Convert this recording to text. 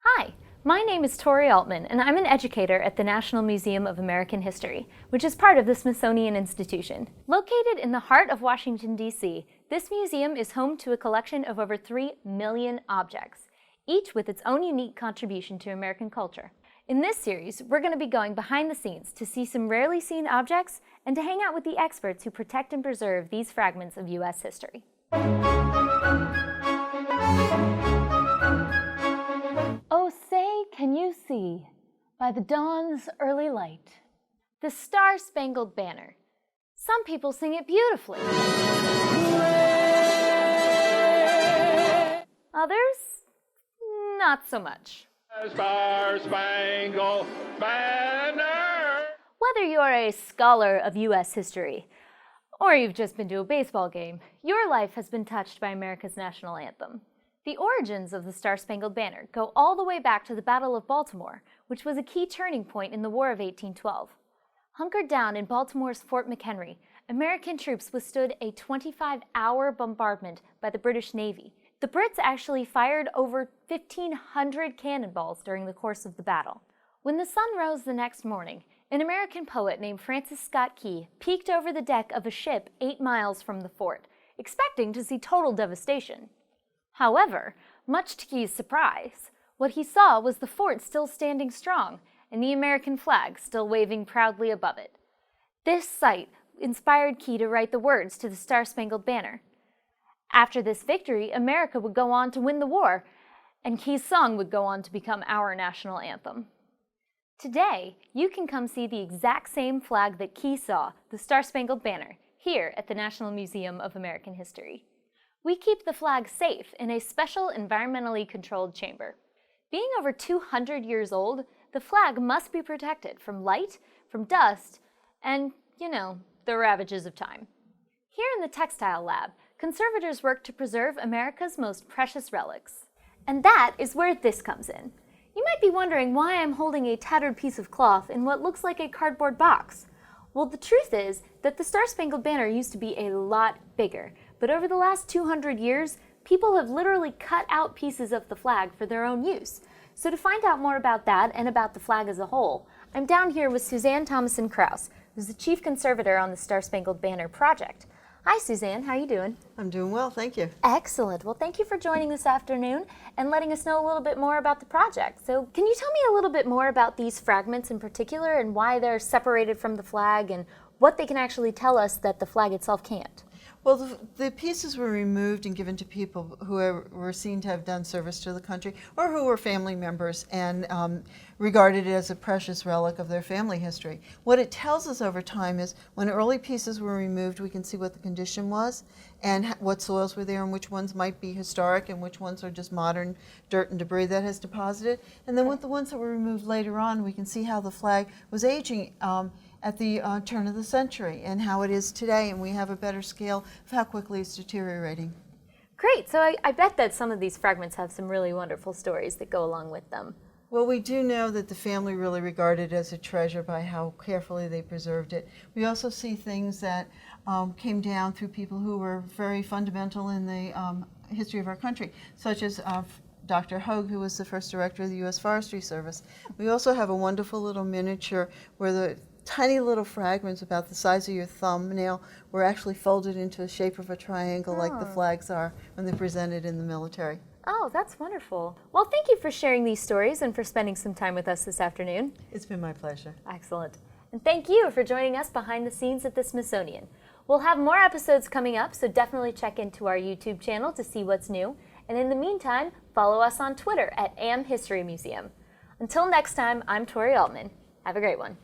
Hi, my name is Tory Altman, and I'm an educator at the National Museum of American History, which is part of the Smithsonian Institution. Located in the heart of Washington, D.C., this museum is home to a collection of over 3 million objects, each with its own unique contribution to American culture. In this series, we're going to be going behind the scenes to see some rarely seen objects and to hang out with the experts who protect and preserve these fragments of U.S. history. Oh, say, can you see, by the dawn's early light, the Star-Spangled Banner? Some people sing it beautifully. Others, not so much. Star-Spangled Banner! Whether you're a scholar of U.S. history, or you've just been to a baseball game, your life has been touched by America's national anthem. The origins of the Star-Spangled Banner go all the way back to the Battle of Baltimore, which was a key turning point in the War of 1812. Hunkered down in Baltimore's Fort McHenry, American troops withstood a 25-hour bombardment by the British Navy. The Brits actually fired over 1,500 cannonballs during the course of the battle. When the sun rose the next morning, an American poet named Francis Scott Key peeked over the deck of a ship 8 miles from the fort, expecting to see total devastation. However, much to Key's surprise, what he saw was the fort still standing strong and the American flag still waving proudly above it. This sight inspired Key to write the words to the Star-Spangled Banner. After this victory, America would go on to win the war, and Key's song would go on to become our national anthem. Today, you can come see the exact same flag that Key saw, the Star-Spangled Banner, here at the National Museum of American History. We keep the flag safe in a special environmentally controlled chamber. Being over 200 years old, the flag must be protected from light, from dust, and, the ravages of time. Here in the Textile Lab, conservators work to preserve America's most precious relics. And that is where this comes in. You might be wondering why I'm holding a tattered piece of cloth in what looks like a cardboard box. Well, the truth is that the Star-Spangled Banner used to be a lot bigger, but over the last 200 years, people have literally cut out pieces of the flag for their own use. So to find out more about that and about the flag as a whole, I'm down here with Suzanne Thomassen-Krauss, who's the chief conservator on the Star-Spangled Banner project. Hi, Suzanne. How are you doing? I'm doing well, thank you. Excellent. Well, thank you for joining this afternoon and letting us know a little bit more about the project. So can you tell me a little bit more about these fragments in particular and why they're separated from the flag and what they can actually tell us that the flag itself can't? Well, the pieces were removed and given to people who were seen to have done service to the country or who were family members and regarded it as a precious relic of their family history. What it tells us over time is when early pieces were removed, we can see what the condition was and what soils were there and which ones might be historic and which ones are just modern dirt and debris that has deposited. And then with the ones that were removed later on, we can see how the flag was aging at the turn of the century and how it is today, and we have a better scale of how quickly it's deteriorating. Great, so I bet that some of these fragments have some really wonderful stories that go along with them. Well, we do know that the family really regarded it as a treasure by how carefully they preserved it. We also see things that came down through people who were very fundamental in the history of our country, such as Dr. Hogue, who was the first director of the U.S. Forestry Service. We also have a wonderful little miniature where the tiny little fragments about the size of your thumbnail were actually folded into the shape of a triangle like the flags are when they're presented in the military. Oh, that's wonderful. Well, thank you for sharing these stories and for spending some time with us this afternoon. It's been my pleasure. Excellent. And thank you for joining us behind the scenes at the Smithsonian. We'll have more episodes coming up, so definitely check into our YouTube channel to see what's new. And in the meantime, follow us on Twitter at AM History Museum. Until next time, I'm Tory Altman. Have a great one.